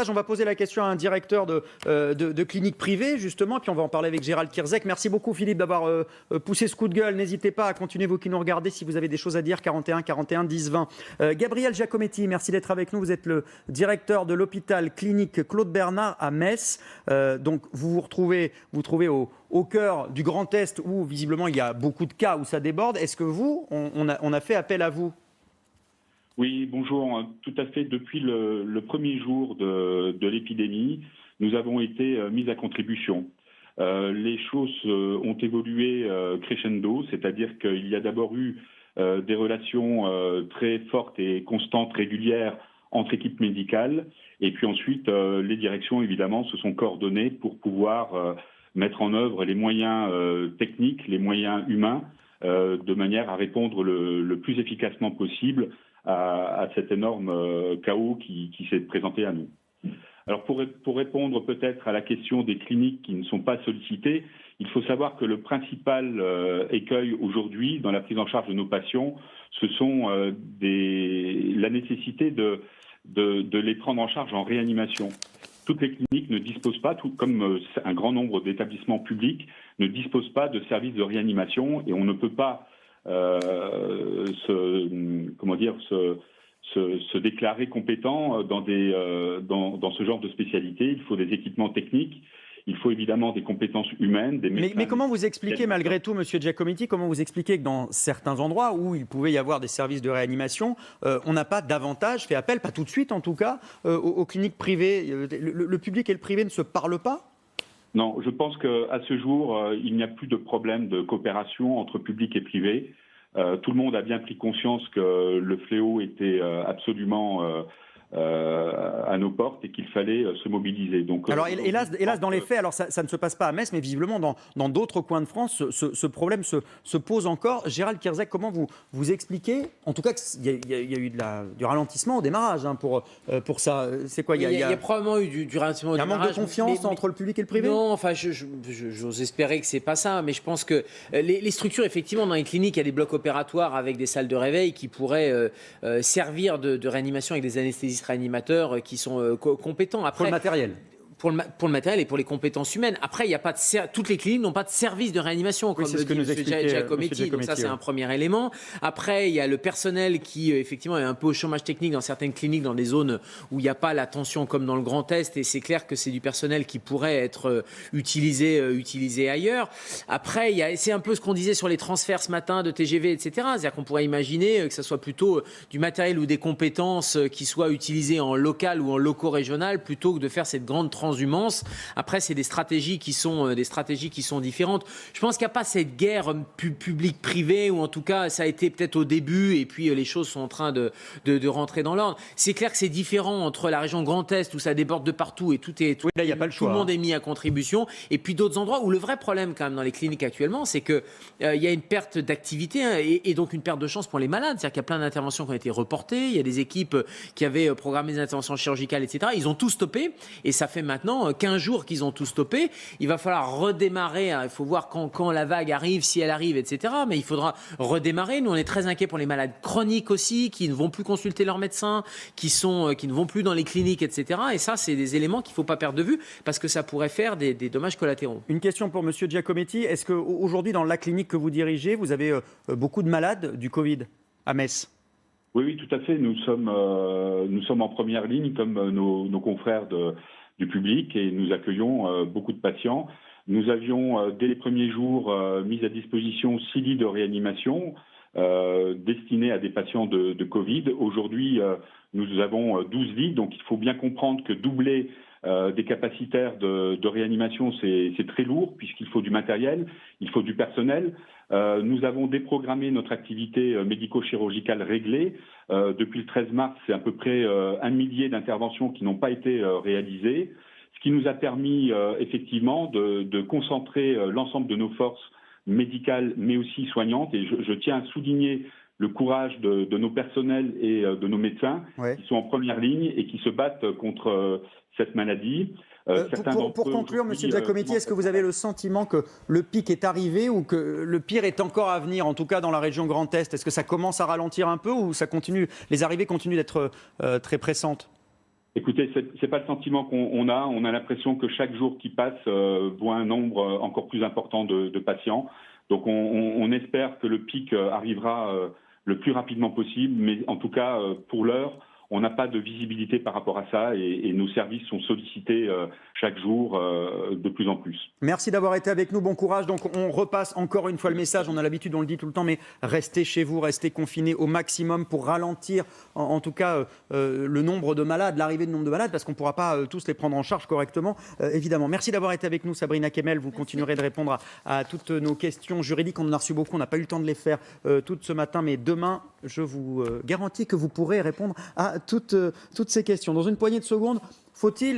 On va poser la question à un directeur de clinique privée, justement, puis on va en parler avec Gérald Kierzek. Merci beaucoup, Philippe, d'avoir poussé ce coup de gueule. N'hésitez pas à continuer, vous qui nous regardez, si vous avez des choses à dire, 41 41 10 20. Gabriel Giacometti, merci d'être avec nous. Vous êtes le directeur de l'hôpital clinique Claude Bernard à Metz. Donc, vous trouvez au cœur du Grand Est, où visiblement il y a beaucoup de cas où ça déborde. Est-ce que on a fait appel à vous ? Oui, bonjour. Tout à fait. Depuis le premier jour de l'épidémie, nous avons été mis à contribution. Les choses ont évolué crescendo, c'est-à-dire qu'il y a d'abord eu des relations très fortes et constantes, régulières entre équipes médicales. Et puis ensuite, les directions, évidemment, se sont coordonnées pour pouvoir mettre en œuvre les moyens techniques, les moyens humains, de manière à répondre le plus efficacement possible à cet énorme chaos qui s'est présenté à nous. Alors pour répondre peut-être à la question des cliniques qui ne sont pas sollicitées, il faut savoir que le principal écueil aujourd'hui dans la prise en charge de nos patients, ce sont la nécessité de les prendre en charge en réanimation. Toutes les cliniques ne disposent pas, tout comme un grand nombre d'établissements publics, ne disposent pas de services de réanimation et on ne peut pas se déclarer compétent dans ce genre de spécialité. Il faut des équipements techniques, il faut évidemment des compétences humaines, des médecins. Mais comment vous expliquez malgré tout, Monsieur Giacometti, comment vous expliquez que dans certains endroits où il pouvait y avoir des services de réanimation, on n'a pas davantage fait appel, pas tout de suite en tout cas, aux cliniques privées. Le public et le privé ne se parlent pas ? Non, je pense qu'à ce jour, il n'y a plus de problème de coopération entre public et privé. Tout le monde a bien pris conscience que le fléau était absolument à nos portes et qu'il fallait se mobiliser. Donc, alors hélas, dans les faits, alors ça ne se passe pas à Metz, mais visiblement dans d'autres coins de France, ce problème se pose encore. Gérald Kierzek, comment vous expliquez, en tout cas qu'il y a eu du ralentissement au démarrage pour ça. C'est quoi, il y a probablement eu du ralentissement au démarrage. Il y a un manque de confiance entre le public et le privé ? Non, enfin, j'ose espérer que c'est pas ça, mais je pense que les structures, effectivement, dans les cliniques, il y a des blocs opératoires avec des salles de réveil qui pourraient servir de réanimation avec des anesthésistes réanimateurs qui sont compétents. Après, pour le matériel. Pour le matériel et pour les compétences humaines. Après, il y a pas toutes les cliniques n'ont pas de service de réanimation, comme le dit M. Giacometti. Donc ça, c'est un premier élément. Après, il y a le personnel qui, effectivement, est un peu au chômage technique dans certaines cliniques, dans des zones où il n'y a pas la tension comme dans le Grand Est. Et c'est clair que c'est du personnel qui pourrait être utilisé ailleurs. Après, c'est un peu ce qu'on disait sur les transferts ce matin de TGV, etc. C'est-à-dire qu'on pourrait imaginer que ce soit plutôt du matériel ou des compétences qui soient utilisées en local ou en loco-régional plutôt que de faire cette grande transhumance. Après, c'est des stratégies qui sont différentes. Je pense qu'il n'y a pas cette guerre publique-privée, ou en tout cas, ça a été peut-être au début, et puis les choses sont en train de rentrer dans l'ordre. C'est clair que c'est différent entre la région Grand Est, où ça déborde de partout, et là, y a pas le choix, tout le monde est mis à contribution, et puis d'autres endroits où le vrai problème, quand même, dans les cliniques actuellement, c'est qu'il y a une perte d'activité, et donc une perte de chance pour les malades. C'est-à-dire qu'il y a plein d'interventions qui ont été reportées, il y a des équipes qui avaient programmé des interventions chirurgicales, etc. Ils ont tout stoppé, et ça fait maintenant 15 jours qu'ils ont tout stoppé. Il va falloir redémarrer. Il faut voir quand la vague arrive, si elle arrive, etc. Mais il faudra redémarrer. Nous, on est très inquiets pour les malades chroniques aussi, qui ne vont plus consulter leur médecin, qui ne vont plus dans les cliniques, etc. Et ça, c'est des éléments qu'il ne faut pas perdre de vue, parce que ça pourrait faire des dommages collatéraux. Une question pour M. Giacometti. Est-ce qu'aujourd'hui, dans la clinique que vous dirigez, vous avez beaucoup de malades du Covid à Metz ? Oui, tout à fait. Nous sommes en première ligne, comme nos confrères du public, et nous accueillons beaucoup de patients. Nous avions, dès les premiers jours, mis à disposition 6 lits de réanimation destinés à des patients de Covid. Aujourd'hui, nous avons 12 lits, donc il faut bien comprendre que doubler des capacitaires de réanimation, c'est très lourd, puisqu'il faut du matériel, il faut du personnel. Nous avons déprogrammé notre activité médico-chirurgicale réglée. Depuis le 13 mars, c'est à peu près 1 millier d'interventions qui n'ont pas été réalisées, ce qui nous a permis effectivement de concentrer l'ensemble de nos forces médicales, mais aussi soignantes. Et je tiens à souligner le courage de nos personnels et de nos médecins qui sont en première ligne et qui se battent contre cette maladie. Pour conclure, M. Giacometti, est-ce que vous avez le sentiment que le pic est arrivé ou que le pire est encore à venir, en tout cas dans la région Grand Est ? Est-ce que ça commence à ralentir un peu ou les arrivées continuent d'être très pressantes ? Écoutez, c'est pas le sentiment qu'on a. On a l'impression que chaque jour qui passe voit un nombre encore plus important de patients. Donc on espère que le pic arrivera le plus rapidement possible, mais en tout cas pour l'heure, on n'a pas de visibilité par rapport à ça et nos services sont sollicités chaque jour de plus en plus. Merci d'avoir été avec nous, bon courage. Donc on repasse encore une fois le message, on a l'habitude, on le dit tout le temps, mais restez chez vous, restez confinés au maximum pour ralentir en tout cas le nombre de malades, l'arrivée de nombre de malades, parce qu'on ne pourra pas tous les prendre en charge correctement, évidemment. Merci d'avoir été avec nous, Sabrina Kemel. Vous continuerez de répondre à toutes nos questions juridiques. On en a reçu beaucoup, on n'a pas eu le temps de les faire toutes ce matin, mais demain, je vous garantis que vous pourrez répondre à toutes ces questions. Dans une poignée de secondes, faut-il